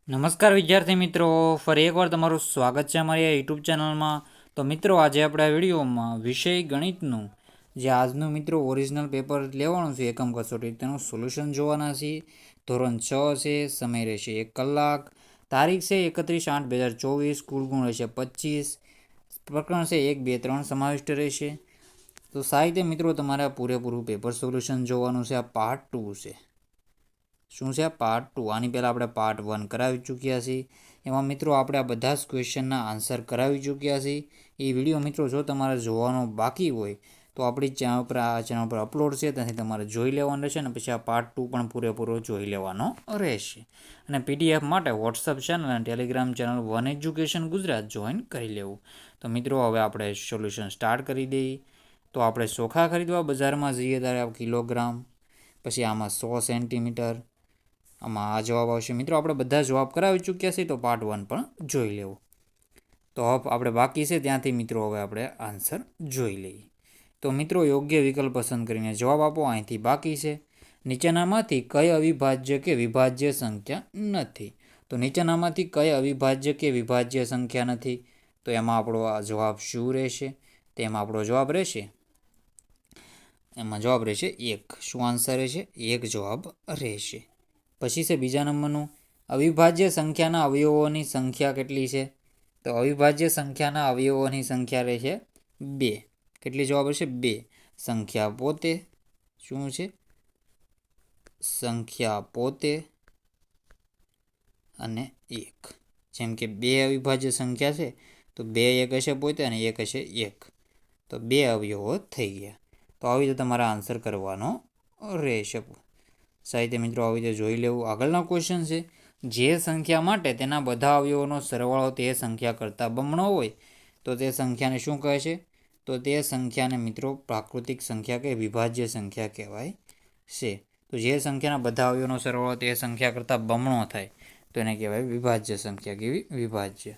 નમસ્કાર વિદ્યાર્થી મિત્રો, ફરી એકવાર તમારું સ્વાગત છે અમારી આ યુટ્યુબ ચેનલમાં. તો મિત્રો, આજે આપણે આ વિડીયોમાં વિષય ગણિતનું જે આજનું મિત્રો ઓરિજિનલ પેપર લેવાનું છે એકમ કસોટી, તેનું સોલ્યુશન જોવાના છીએ. ધોરણ 6 છે, સમય રહેશે 1 કલાક, તારીખ છે 31/8/2024, કુલ ગુણ રહેશે 25, પ્રકરણ છે 1, 2, 3 સમાવિષ્ટ રહેશે. તો સાહિત્ય મિત્રો તમારે આ પૂરેપૂરું પેપર સોલ્યુશન જોવાનું છે. આ પાર્ટ 2 છે. શું છે? પાર્ટ 2. આની પહેલાં આપણે પાર્ટ 1 કરાવી ચૂક્યા છીએ. એમાં મિત્રો આપણે આ બધા જ ક્વેશ્ચનના આન્સર કરાવી ચૂક્યા છીએ. એ વિડીયો મિત્રો જો તમારે જોવાનો બાકી હોય તો આપણી ચેનલ પર આ ચેનલ પર અપલોડ છે, ત્યાંથી તમારે જોઈ લેવાનું રહેશે. અને પછી આ પાર્ટ 2 પણ પૂરેપૂરો જોઈ લેવાનો રહેશે. અને પીડીએફ માટે વોટ્સઅપ ચેનલ અને Telegram channel one education Gujarat join કરી લેવું. તો મિત્રો, હવે આપણે સોલ્યુશન સ્ટાર્ટ કરી દઈએ. તો આપણે ચોખા ખરીદવા બજારમાં જઈએ ત્યારે કિલોગ્રામ, પછી આમાં 100 સેન્ટીમીટર, આમાં આ જવાબ આવશે. મિત્રો, આપણે બધા જવાબ કરાવી ચૂક્યા છીએ, તો પાર્ટ 1 પણ જોઈ લેવું. તો આપણે બાકી છે ત્યાંથી મિત્રો હવે આપણે આન્સર જોઈ લઈએ. તો મિત્રો, યોગ્ય વિકલ્પ પસંદ કરીને જવાબ આપો. અહીંથી બાકી છે. નીચેનામાંથી કઈ અવિભાજ્ય કે વિભાજ્ય સંખ્યા નથી? તો નીચેનામાંથી કઈ અવિભાજ્ય કે વિભાજ્ય સંખ્યા નથી? તો એમાં આપણો આ જવાબ શું રહેશે? તેમાં આપણો જવાબ રહેશે, એમાં જવાબ રહેશે 1. શું આન્સર રહેશે? 1 જવાબ રહેશે. પછી છે બીજા નંબરનું, અવિભાજ્ય સંખ્યાના અવયવોની સંખ્યા કેટલી છે? તો અવિભાજ્ય સંખ્યાના અવયવોની સંખ્યા રહેશે 2. કેટલી જવાબ રહેશે? 2. સંખ્યા પોતે શું છે? સંખ્યા પોતે અને 1. જેમ કે 2 અવિભાજ્ય સંખ્યા છે, તો 2 એક હશે પોતે અને 1 હશે 1. તો 2 અવયવો થઈ ગયા. તો આવી રીતે તમારે આન્સર કરવાનો રહેશે. સાહિત્ય મિત્રો આવી રીતે જોઈ લેવું. આગળનો ક્વેશ્ચન છે, જે સંખ્યા માટે તેના બધા અવયવોનો સરવાળો તે સંખ્યા કરતાં બમણો હોય તો તે સંખ્યાને શું કહે છે? તો તે સંખ્યાને મિત્રો પ્રાકૃતિક સંખ્યા કે વિભાજ્ય સંખ્યા કહેવાય છે. તો જે સંખ્યાના બધા અવયવોનો સરવાળો તે સંખ્યા કરતાં બમણો થાય તો એને કહેવાય વિભાજ્ય સંખ્યા. કેવી? વિભાજ્ય.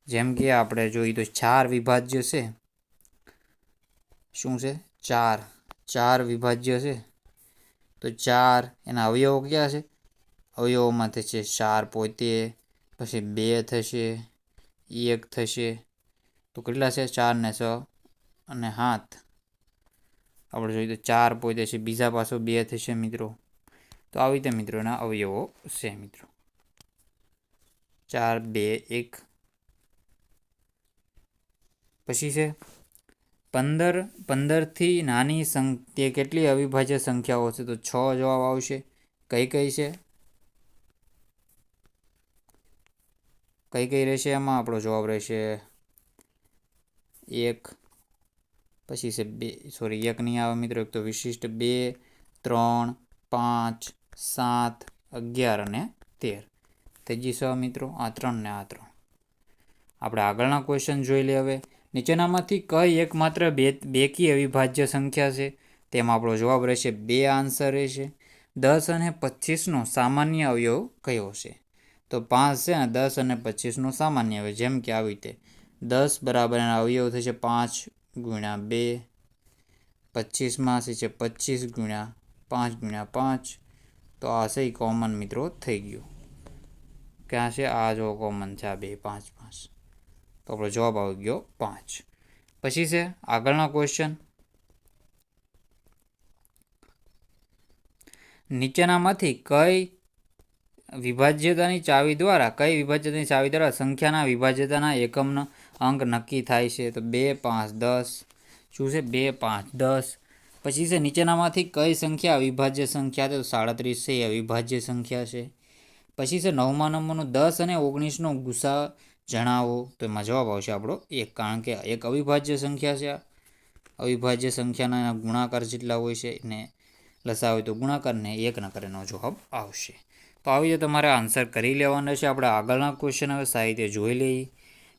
જેમ કે આપણે જોઈએ તો 4 વિભાજ્ય છે. શું છે? 4 વિભાજ્ય છે. તો 4 એના અવયવો ક્યાં છે? અવયવોમાં થશે 4 પોતે, પછી 2 થશે, 1 થશે. તો કેટલા છે? 4 ને 6 અને 7. આપણે જોઈએ તો 4 પોતે છે, બીજા પાછો 2 થશે મિત્રો. તો આવી રીતે મિત્રો એના અવયવો છે મિત્રો. 4, 2, 1. પછી છે 15થી નાની તે કેટલી અવિભાજ્ય સંખ્યાઓ છે? તો 6 જવાબ આવશે. કઈ કઈ છે? કઈ કઈ રહેશે? એમાં આપણો જવાબ રહેશે 1. પછી છે 2, સોરી 1 નહીં આવે મિત્રો, એક તો વિશિષ્ટ 2, 3, 5, 7, 11 અને 13. તેજી 6 મિત્રો, આ 3 ને આ 3. આપણે આગળના ક્વેશ્ચન જોઈ લે. હવે નીચેનામાંથી કઈ એકમાત્ર બેકી અવિભાજ્ય સંખ્યા છે? તેમાં આપણો જવાબ રહેશે 2 આન્સર રહેશે. 10 અને 25નો સામાન્ય અવયવ કયો છે? તો 5 છે અને 10 અને 25નો સામાન્ય અવયવ. જેમ કે આવી રીતે 10 બરાબર એના અવયવ થશે 5 ગુણ્યા 2. 25માં છે 25 ગુણ્યા 5 ગુણ્યા 5. તો આ છે કોમન મિત્રો થઈ ગયું. ક્યાં છે? આ જો કોમન છે, આ 2 5 5. તો આપણો જવાબ આવી ગયો 5. પછી છે આગળના ક્વેશ્ચન, નીચેનામાંથી કઈ વિભાજ્યતાની ચાવી દ્વારા સંખ્યાના વિભાજ્યતાના એકમનો અંક નક્કી થાય છે? તો 2, 5, 10. શું છે? 2, 5, 10. પછી છે નીચેનામાંથી કઈ સંખ્યા અવિભાજ્ય સંખ્યા છે? તો 37 છે, એ અવિભાજ્ય સંખ્યા છે. પછી છે 9મા નંબરનો 10 અને 19નો ગુસા જણાવો. તો એમાં જવાબ આવશે આપણો 1, કારણ કે એક અવિભાજ્ય સંખ્યા છે. અવિભાજ્ય સંખ્યાના ગુણાકાર જેટલા હોય છે એને લસા હોય તો ગુણાકાર, ને 1 ના કરે એનો જવાબ આવશે. તો આવી રીતે તમારે આન્સર કરી લેવાનો છે. આપણે આગળના ક્વેશ્ચન હવે સાહિત્ય જોઈ લઈએ.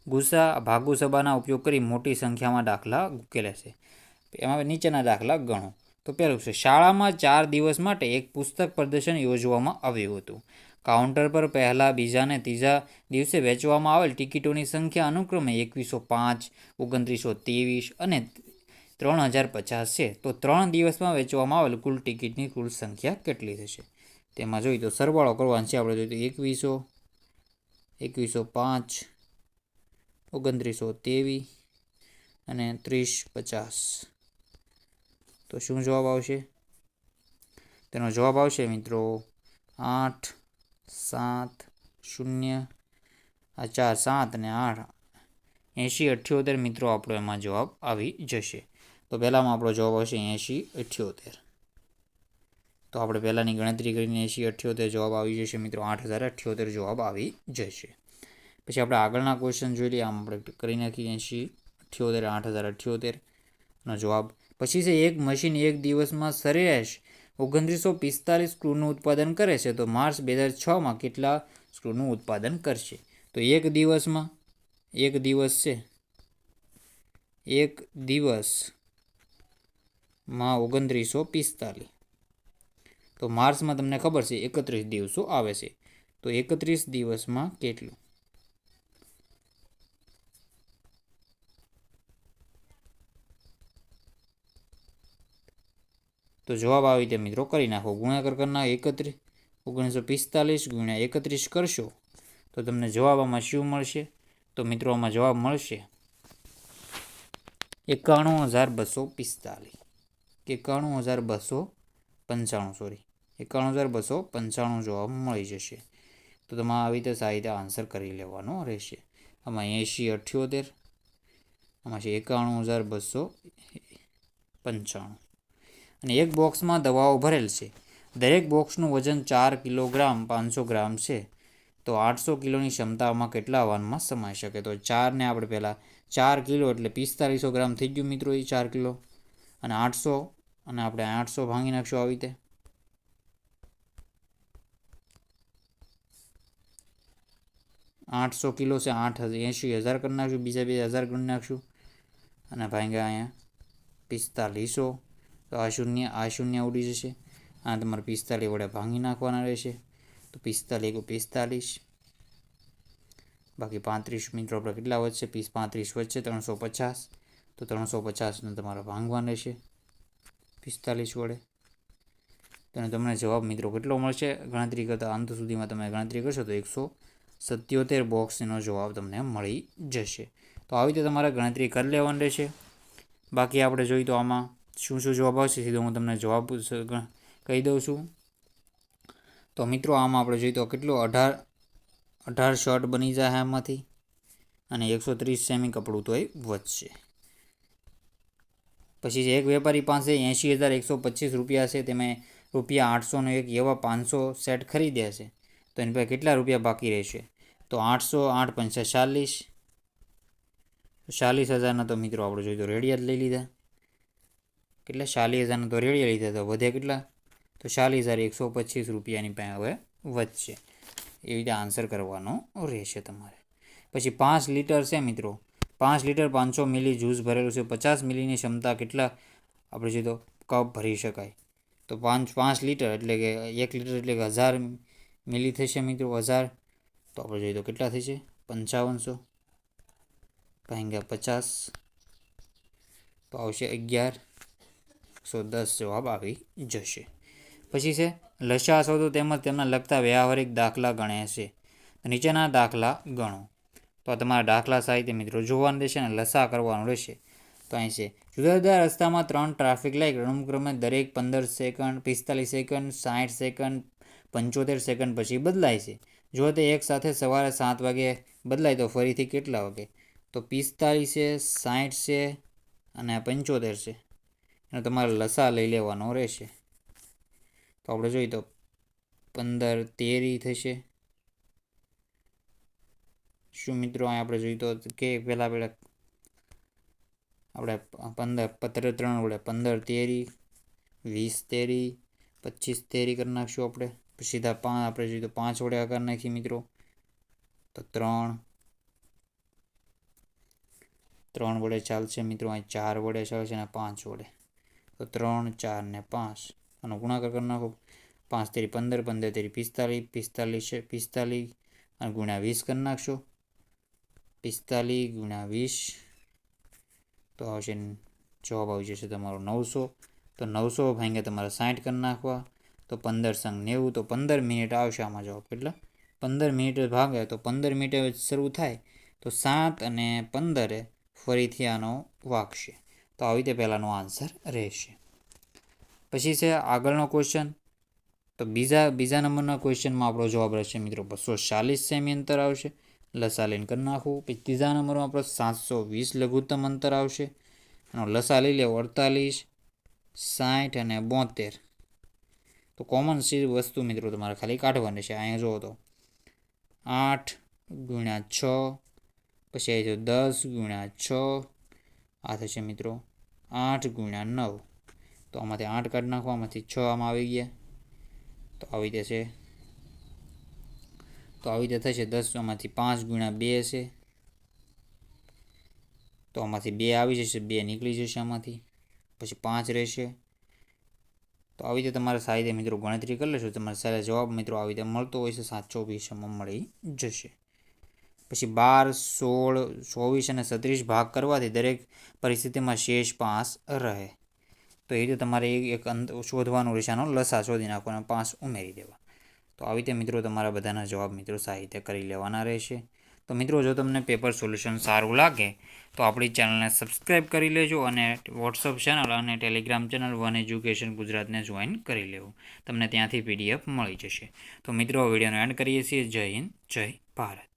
ગુસા ભાગુ સબાના ઉપયોગ કરી મોટી સંખ્યામાં દાખલા ઉકેલે છે. એમાં નીચેના દાખલા ગણો. તો પહેલું છે, શાળામાં 4 દિવસ માટે એક પુસ્તક પ્રદર્શન યોજવામાં આવ્યું હતું. કાઉન્ટર પર પહેલા, બીજા અને ત્રીજા દિવસે વેચવામાં આવેલ ટિકિટોની સંખ્યા અનુક્રમે 2105, 2923 અને 3050 છે. તો 3 દિવસમાં વેચવામાં આવેલ કુલ ટિકિટની કુલ સંખ્યા કેટલી થશે? તેમાં જોઈએ તો સરવાળો કરવાનો છે. આપણે જોઈએ તો 2105, 2923 અને 3050. તો શું જવાબ આવશે? તેનો જવાબ આવશે મિત્રો 8, 7, 0, 4, 7 અને 8, 80, 78 મિત્રો આપણો એમાં જવાબ આવી જશે. તો પહેલામાં આપણો જવાબ આવશે 80, 78. તો આપણે પહેલાંની ગણતરી કરીને 80, 78 જવાબ આવી જશે મિત્રો. 8078 જવાબ આવી જશે. પછી આપણે આગળના ક્વેશ્ચન જોઈ લઈએ. આમ આપણે કરી નાખીએ 80, 78, 8078નો જવાબ. પછી છે એક મશીન એક દિવસમાં સરેરાશ 2945 સ્ક્રૂનું ઉત્પાદન કરે છે, તો માર્ચ 2006માં કેટલા સ્ક્રૂનું ઉત્પાદન કરશે? તો એક દિવસમાં એક દિવસમાં 2945. તો માર્ચમાં તમને ખબર છે 31 દિવસો આવે છે, તો 31 દિવસમાં કેટલું? તો જવાબ આવી રીતે મિત્રો કરી નાખો. ગુણાકાર કરી નાખો. 1945 ગુણ્યા 31 કરશો તો તમને જવાબ આમાં શું મળશે? તો મિત્રો આમાં જવાબ મળશે 91,245. 91,295 જવાબ મળી જશે. તો તમારે આવી રીતે સારી રીતે આન્સર કરી લેવાનો રહેશે. આમાં 80, 78, આમાં છે 91,295. અને એક બોક્સમાં દવાઓ ભરેલ છે. દરેક બોક્સનું વજન 4 કિલોગ્રામ 500 ગ્રામ છે, તો 800 કિલોની ક્ષમતામાં કેટલા વાનમાં સમાઈ શકે? તો 4ને આપણે પહેલાં 4 કિલો એટલે 4500 ગ્રામ થઈ ગયું મિત્રો, એ 4 કિલો. અને 800 અને આપણે 800 ભાંગી નાખશું આવી રીતે. 800 કિલો છે, 80,000 કરી નાખશું, બીજા 2,000 કરી નાખશું અને ભાંગ્યા અહીંયા 4500. તો આ શૂન્ય ઉડી જશે. આ તમારે 45 વડે ભાંગી નાખવાના રહેશે. તો 45 × 45, બાકી 35 મિત્રો આપણે કેટલા વધશે? 35 વધશે 350. તો 350ને તમારે ભાંગવાના રહેશે 45 વડે. તો તમને જવાબ મિત્રો કેટલો મળશે? ગણતરી કરતાં અંત સુધીમાં તમે ગણતરી કરશો તો 177 બોક્સનો જવાબ તમને મળી જશે. તો આવી રીતે તમારે ગણતરી કરી લેવાની રહેશે. બાકી આપણે જોઈએ તો આમાં શું જવાબ આવશે સીધો હું તમને જવાબ કહી દઉં છું. તો મિત્રો આમાં આપણે જોઈએ તો કેટલો 18 શર્ટ બની જાય આમાંથી, અને 130 સેમી કપડું તો એ વધશે. પછી એક વેપારી પાસે 80,125 રૂપિયા છે, તેમાં રૂપિયા 800નો એક એવા 500 સેટ ખરીદ્યા છે, તો એની પાસે કેટલા રૂપિયા બાકી રહેશે? તો 800, 8 × 5 = 40,000ના તો મિત્રો આપણે જોઈએ તો રેડિયા જ લઈ લીધા. કેટલા? 40,000ના તો રેડિયા લીધા, તો વધ્યા કેટલા? તો 40,125 રૂપિયાની પાસે હવે વધશે. એવી રીતે આન્સર કરવાનો રહેશે તમારે. પછી 5 લીટર છે મિત્રો, 5 લીટર 500 મિલી જ્યુસ ભરેલું છે. 50 મિલીની ક્ષમતા કેટલા આપણે જોઈએ તો કપ ભરી શકાય? તો 5 લીટર એટલે કે 1 લીટર એટલે કે 1000 મિલી થશે મિત્રો. 1000 તો આપણે જોઈએ તો કેટલા થશે? 5500 ભાંગ્યા 50 તો આવશે 1110 જવાબ આવી જશે. પછી છે લસા શોધો તેમજ તેમના લગતા વ્યવહારિક દાખલા ગણે છે. નીચેના દાખલા ગણો. તો તમારા દાખલા સાહિત્ય મિત્રો જોવાનું રહેશે અને લસા કરવાનું રહેશે. તો અહીં છે જુદા જુદા રસ્તામાં 3 ટ્રાફિક લાઇટ અનુક્રમે દરેક 15 સેકન્ડ, 45 સેકન્ડ, 60 સેકન્ડ, 75 સેકન્ડ પછી બદલાય છે. જો તે એક સાથે સવારે 7 વાગે બદલાય તો ફરીથી કેટલા વાગે? તો 45 છે, 60 છે અને 75 છે. એનો તમારે લસા લઈ લેવાનો રહેશે. તો આપણે જોઈએ તો 15 13 થશે. શું મિત્રો અહીં આપણે જોઈએ તો કે પહેલાં આપણે 3 વડે 15 13, 20 13, 25 13 કરી નાખશું. આપણે સીધા 5 આપણે જોઈએ તો 5 વડે કરી નાખીએ મિત્રો. તો 3 વડે ચાલશે મિત્રો. અહીં 4 વડે ચાલશે અને 5 વડે. તો 3, 4 ને 5 આનો ગુણાકાર કરી નાખો. 5 તેરી 15, 15 તેરી 45, 45 છે 45 અને ગુણ્યા 20 કરી નાખશો. 45 ગુણ્યા 20 તો આવશે જવાબ આવી જશે તમારો 900. તો 900 ભાંગ્યા તમારે 60 કરી નાખવા. તો 15 × 90 તો 15 મિનિટ આવશે આમાં જવાબ. કેટલા? 15 મિનિટ ભાગે તો 15 મિનિટે શરૂ થાય તો 7 અને 15 ફરીથી આનો વાગશે. તો આવી રીતે પહેલાંનો આન્સર રહેશે. પછી છે આગળનો ક્વેશ્ચન. તો બીજા નંબરના ક્વેશ્ચનમાં આપણો જવાબ રહેશે મિત્રો 240 સેમી અંતર આવશે. લસા લઈને કરી નાખવું. પછી ત્રીજા નંબરમાં આપણો 720 લઘુત્તમ અંતર આવશે. એનો લસા લઈ લેવો 48, 60 અને 72. તો કોમન વસ્તુ મિત્રો તમારે ખાલી કાઢવાની છે. અહીંયા જુઓ તો 8 ગુણ્યા 6, પછી આવી જાય 10 ગુણ્યા 6, આ થશે મિત્રો 8 ગુણ્યા 9. તો આમાંથી 8 કાઢી નાખવા, આમાંથી 6 આમાં આવી ગયા. તો આવી રીતે છે. તો આવી રીતે થશે 10, આમાંથી 5 ગુણ્યા 2 છે. તો આમાંથી 2 આવી જશે, 2 નીકળી જશે આમાંથી, પછી 5 રહેશે. તો આવી રીતે તમારે સારી રીતે મિત્રો ગણતરી કરી લેશો. તમારે સારા જવાબ મિત્રો આવી રીતે મળતો હોય છે 720 મળી જશે. પછી 12, 16, 24 અને 36 ભાગ કરવાથી દરેક પરિસ્થિતિમાં શેષ 5 રહે. તો એ રીતે તમારે એક અંત શોધવાનું રહેશે. આનો લસા શોધી નાખવાનો, 5 ઉમેરી દેવા. તો આવી રીતે મિત્રો તમારા બધાના જવાબ મિત્રો સારી રીતે કરી લેવાના રહેશે. તો મિત્રો જો તમને પેપર સોલ્યુશન સારું લાગે તો આપણી ચેનલને સબસ્ક્રાઈબ કરી લેજો અને વોટ્સઅપ ચેનલ અને ટેલિગ્રામ ચેનલ વન એજ્યુકેશન ગુજરાતને જોઈન કરી લેવું. તમને ત્યાંથી PDF મળી જશે. તો મિત્રો વિડીયોનો એન્ડ કરીએ છીએ. જય હિન્દ, જય ભારત.